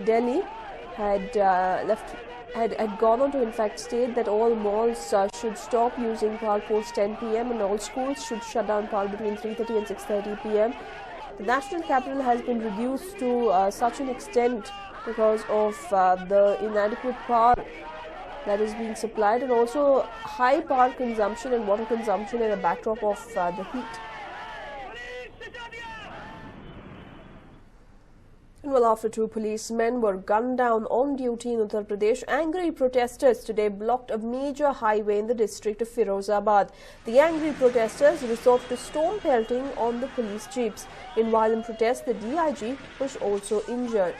Delhi had gone on to in fact state that all malls should stop using power post 10 p.m. and all schools should shut down power between 3:30 and 6:30 p.m. The national capital has been reduced to such an extent because of the inadequate power that is being supplied, and also high power consumption and water consumption in a backdrop of the heat. Well, after two policemen were gunned down on duty in Uttar Pradesh, angry protesters today blocked a major highway in the district of Firozabad. The angry protesters resorted to stone pelting on the police jeeps. In violent protest, the DIG was also injured.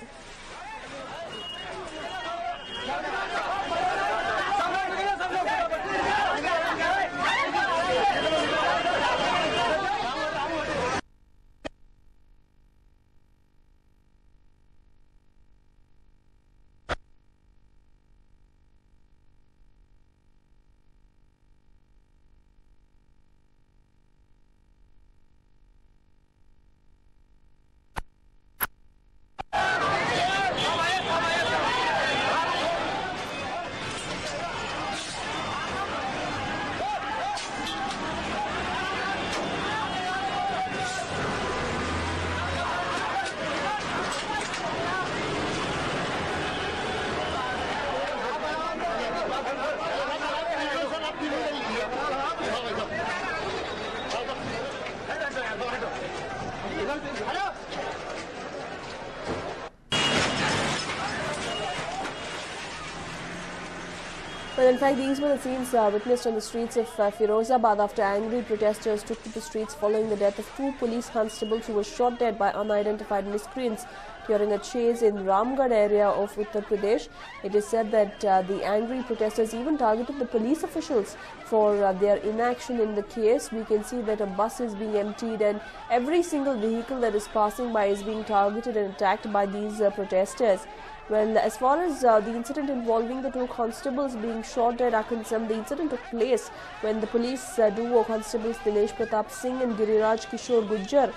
Well, in fact, these were the scenes witnessed on the streets of Firozabad after angry protesters took to the streets following the death of two police constables who were shot dead by unidentified miscreants during a chase in Ramgarh area of Uttar Pradesh. It is said that the angry protesters even targeted the police officials for their inaction in the case. We can see that a bus is being emptied and every single vehicle that is passing by is being targeted and attacked by these protesters. Well, as far as the incident involving the two constables being shot dead are concerned, the incident took place when the police duo constables Dinesh Pratap Singh and Giriraj Kishore Gujjar,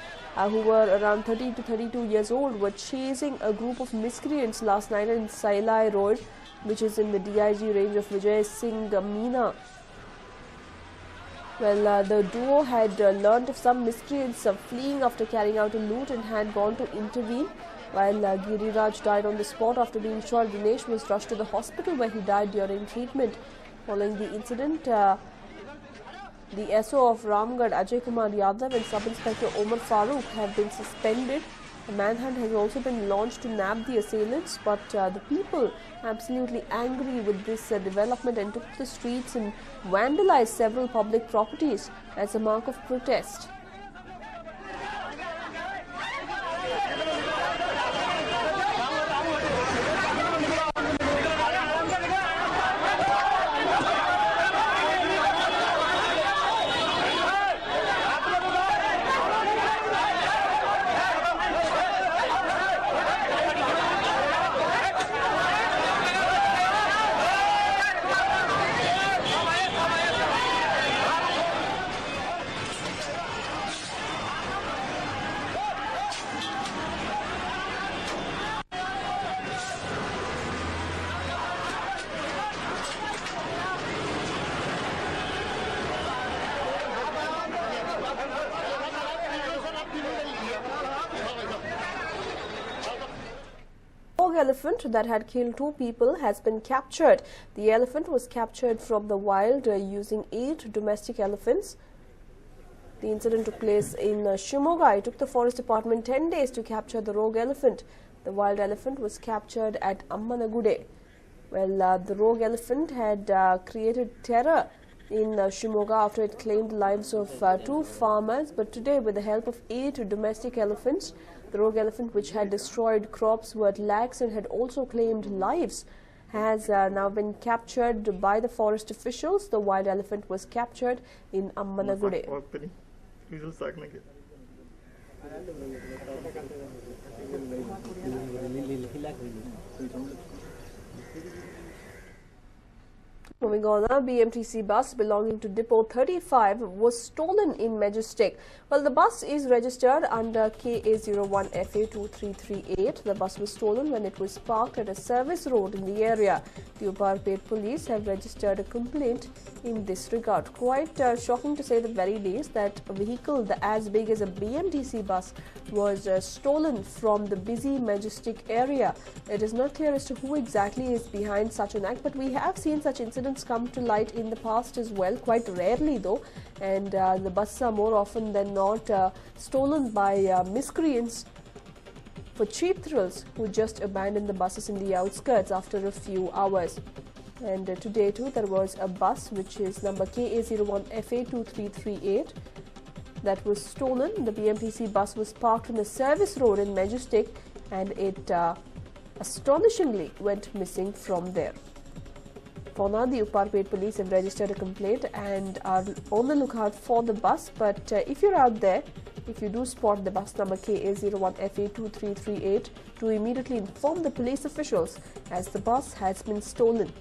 who were around 30 to 32 years old, were chasing a group of miscreants last night in Sailai Road, which is in the DIG range of Vijay Singh Meena. Well, the duo had learnt of some miscreants fleeing after carrying out a loot and had gone to intervene. While Giriraj died on the spot after being shot, Dinesh was rushed to the hospital where he died during treatment. Following the incident, the SO of Ramgarh, Ajay Kumar Yadav, and Sub-Inspector Omar Farooq have been suspended. A manhunt has also been launched to nab the assailants, but the people absolutely angry with this development and took to the streets and vandalized several public properties as a mark of protest. Elephant that had killed two people has been captured. The elephant was captured from the wild using 8 domestic elephants. The incident took place in Shimoga. It took the forest department 10 days to capture the rogue elephant. The wild elephant was captured at Ammanagude. Well, the rogue elephant had created terror in Shimoga after it claimed the lives of 2 farmers, but today, with the help of 8 domestic elephants, the rogue elephant, which had destroyed crops worth lakhs and had also claimed lives, has now been captured by the forest officials. The wild elephant was captured in Ammanagude. Moving on, a BMTC bus belonging to Depot 35 was stolen in Majestic. Well, the bus is registered under KA01FA2338. The bus was stolen when it was parked at a service road in the area. The Uparpet police have registered a complaint in this regard. Quite shocking to say the very least that a vehicle as big as a BMTC bus was stolen from the busy Majestic area. It is not clear as to who exactly is behind such an act, but we have seen such incidents come to light in the past as well, quite rarely though, and the buses are more often than not stolen by miscreants for cheap thrills who just abandon the buses in the outskirts after a few hours. And today too there was a bus which is number KA01FA2338 that was stolen. The BMTC bus was parked on the service road in Majestic and it astonishingly went missing from there. For now, the Uparpet police have registered a complaint and are on the lookout for the bus. But if you're out there, if you do spot the bus number KA01FA2338, do immediately inform the police officials as the bus has been stolen.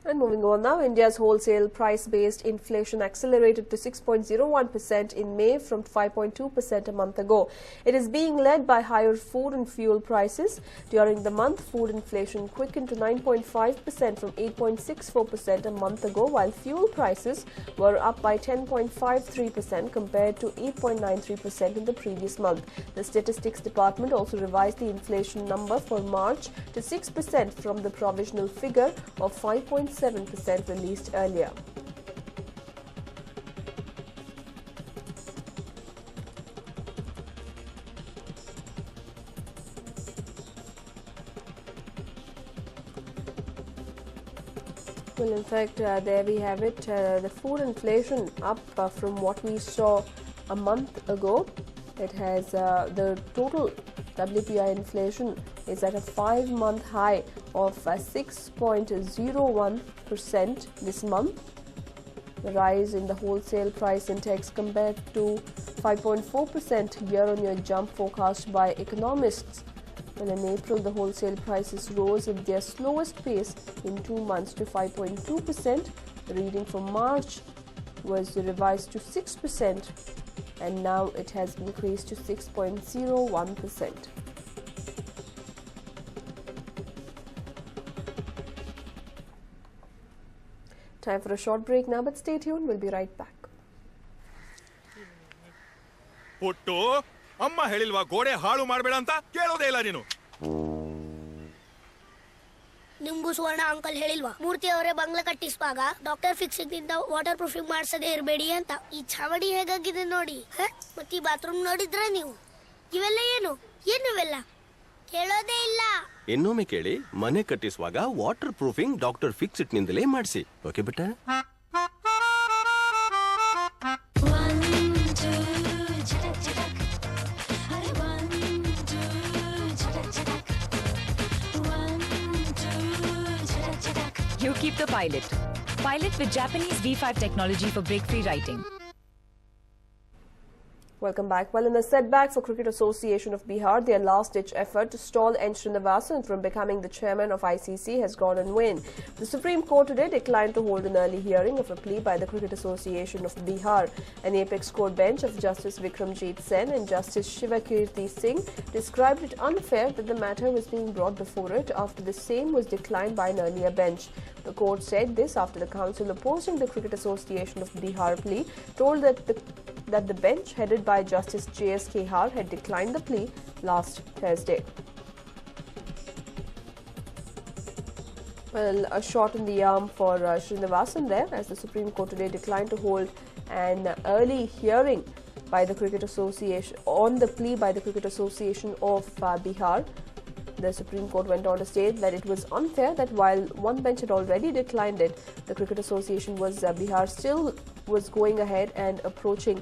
And moving on now, India's wholesale price-based inflation accelerated to 6.01% in May from 5.2% a month ago. It is being led by higher food and fuel prices. During the month, food inflation quickened to 9.5% from 8.64% a month ago, while fuel prices were up by 10.53% compared to 8.93% in the previous month. The Statistics Department also revised the inflation number for March to 6% from the provisional figure of 5.7% released earlier. Well, in fact, there we have it. The food inflation up from what we saw a month ago. It has the total WPI inflation is at a 5-month high of 6.01% this month. The rise in the wholesale price index compared to 5.4% year-on-year jump forecast by economists. And in April, the wholesale prices rose at their slowest pace in 2 months to 5.2%. The reading for March was revised to 6%, and now it has increased to 6.01%. Time for a short break now, but stay tuned. We'll be right back. ಪುಟ್ಟು ಅಮ್ಮ ಹೇಳಿಲ್ವಾ ಗೋಡೆ ಹಾಳು ಮಾಡಬೇಡ ಅಂತ ಕೇಳೋದೇ ಇಲ್ಲ ನೀನು ನಿಮ್ಗೂ ಸುವರ್ಣ ಅಂಕಲ್ ಹೇಳಿಲ್ವಾ ಮೂರ್ತಿ ಅವರೇ ಬಂಗ್ಲೆ ಕಟ್ಟಿಸುವಾಗ ಡಾಕ್ಟರ್ ಫಿಕ್ಸಿಂಗ್ ನಿಂದ ವಾಟರ್ ಪ್ರೂಫಿಂಗ್ ಮಾಡಿಸದೇ ಇರಬೇಡಿ ಅಂತ. ಈ ಛಾವಣಿ ಹೇಗಾಗಿದೆ ನೋಡಿ, ಮತ್ತೆ ಈ ಬಾತ್ರೂಮ್ ನೋಡಿದ್ರೆ ನೀವು ಇವೆಲ್ಲ ಏನು ಇವೆಲ್ಲ ಕೇಳೋದೇ ಇಲ್ಲ. ಇನ್ನೊಮ್ಮೆ ಕೇಳಿ, ಮನೆ ಕಟ್ಟಿಸುವಾಗ ವಾಟರ್ ಪ್ರೂಫಿಂಗ್ ಡಾಕ್ಟರ್ ಫಿಕ್ಸಿಟ್ ನಿಂದಲೇ ಮಾಡಿಸಿ. ಓಕೆ ಬಿಟ್ಟ? You keep the pilot. Pilot with Japanese V5 technology for break-free writing. Welcome back. Well, in a setback for Cricket Association of Bihar, their last-ditch effort to stall N. Srinivasan from becoming the chairman of ICC has gone in vain. The Supreme Court today declined to hold an early hearing of a plea by the Cricket Association of Bihar. An apex court bench of Justice Vikramjit Sen and Justice Shivakirti Singh described it unfair that the matter was being brought before it after the same was declined by an earlier bench. The court said this after the council opposing the Cricket Association of Bihar plea told that the bench headed by Justice J.S. Kehar had declined the plea last Thursday. Well, a shot in the arm for Srinivasan there, as the Supreme Court today declined to hold an early hearing by the Cricket Association on the plea by the Cricket Association of Bihar. The Supreme Court went on to state that it was unfair that while one bench had already declined it, the Cricket Association Bihar still was going ahead and approaching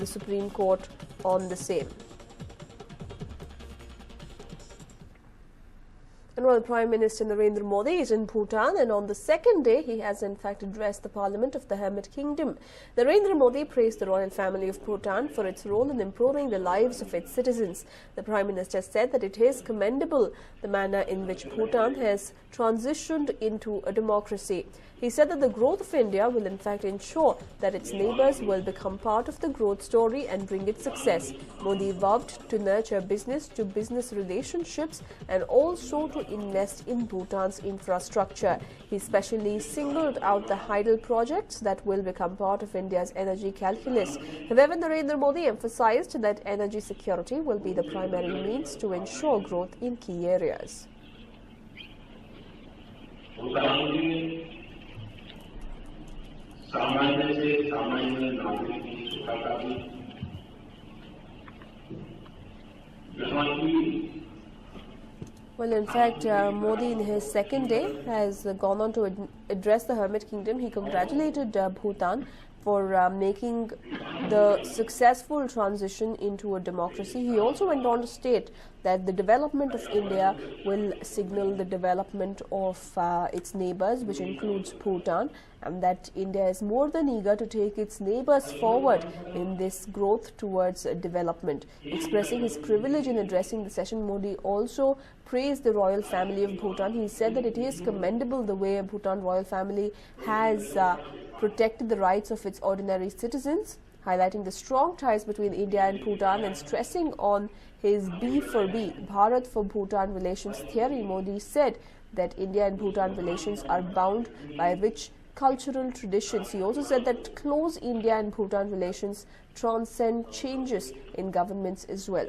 the Supreme Court on the same. And while Prime Minister Narendra Modi is in Bhutan, and on the second day he has in fact addressed the Parliament of the Hermit Kingdom. Narendra Modi praised the royal family of Bhutan for its role in improving the lives of its citizens. The Prime Minister said that it is commendable the manner in which Bhutan has transitioned into a democracy. He said that the growth of India will in fact ensure that its neighbours will become part of the growth story and bring it success. Modi vowed to nurture business-to-business relationships and also to invest in Bhutan's infrastructure. He especially singled out the hydel projects that will become part of India's energy calculus. However, Narendra Modi emphasized that energy security will be the primary means to ensure growth in key areas. सामान्य से सामान्य नागरिक की सुखाता भी Well, in fact, Modi in his second day has gone on to address the Hermit Kingdom. He congratulated Bhutan for making the successful transition into a democracy. He also went on to state that the development of India will signal the development of its neighbours, which includes Bhutan, and that India is more than eager to take its neighbours forward in this growth towards development. Expressing his privilege in addressing the session, Modi also praised the royal family of Bhutan. He said that it is commendable the way Bhutan royal family has protected the rights of its ordinary citizens, highlighting the strong ties between India and Bhutan and stressing on his B for B, Bharat for Bhutan relations theory. Modi said that India and Bhutan relations are bound by rich cultural traditions. He also said that close India and Bhutan relations transcend changes in governments as well.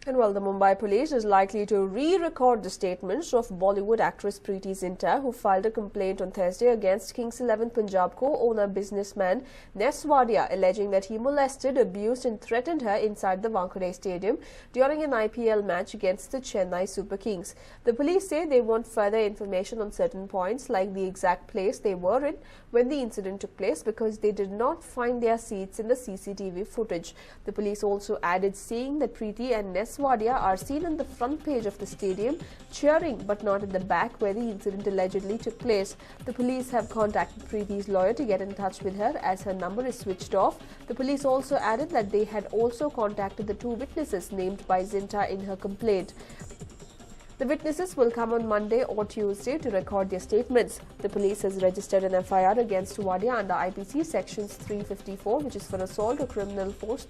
And while the Mumbai police is likely to re-record the statements of Bollywood actress Preeti Zinta, who filed a complaint on Thursday against Kings 11 Punjab co-owner businessman Neswadia, alleging that he molested, abused and threatened her inside the Wankhede Stadium during an IPL match against the Chennai Super Kings. The police say they want further information on certain points, like the exact place they were in when the incident took place, because they did not find their seats in the CCTV footage. The police also added, saying that Preeti and Neswadia are seen on the front page of the stadium cheering, but not in the back where the incident allegedly took place. The police have contacted Preeti's lawyer to get in touch with her, as her number is switched off. The police also added that they had also contacted the two witnesses named by Zinta in her complaint. The witnesses will come on Monday or Tuesday to record their statements. The police has registered an FIR against Wadia under IPC sections 354, which is for assault or criminal force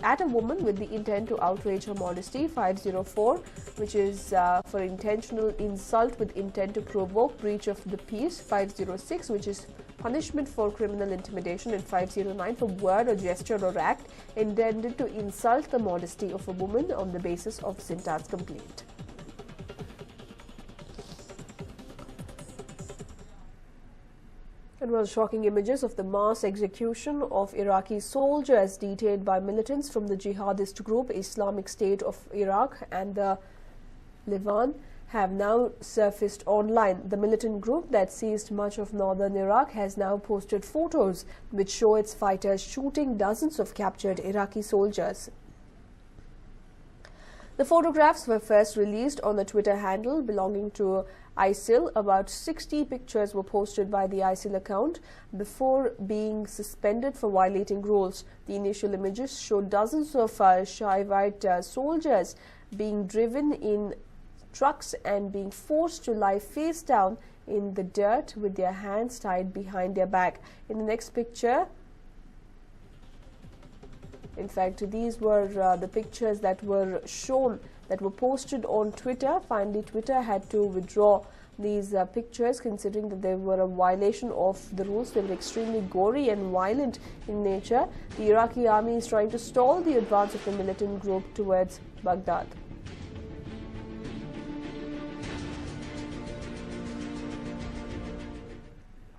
at a woman with the intent to outrage her modesty, 504, which is for intentional insult with intent to provoke breach of the peace, 506, which is punishment for criminal intimidation, and 509 for word or gesture or act intended to insult the modesty of a woman on the basis of Zinta's complaint. And while shocking images of the mass execution of Iraqi soldiers detained by militants from the jihadist group Islamic State of Iraq and the Levant have now surfaced online. The militant group that seized much of northern Iraq has now posted photos which show its fighters shooting dozens of captured Iraqi soldiers. The photographs were first released on the Twitter handle belonging to ISIL. About 60 pictures were posted by the ISIL account before being suspended for violating rules. The initial images showed dozens of Shiite soldiers being driven in trucks and being forced to lie face down in the dirt with their hands tied behind their back. In the next picture, in fact, these were the pictures that were shown, that were posted on Twitter. Finally, Twitter had to withdraw these pictures, considering that they were a violation of the rules. They were extremely gory and violent in nature. The Iraqi army is trying to stall the advance of the militant group towards Baghdad.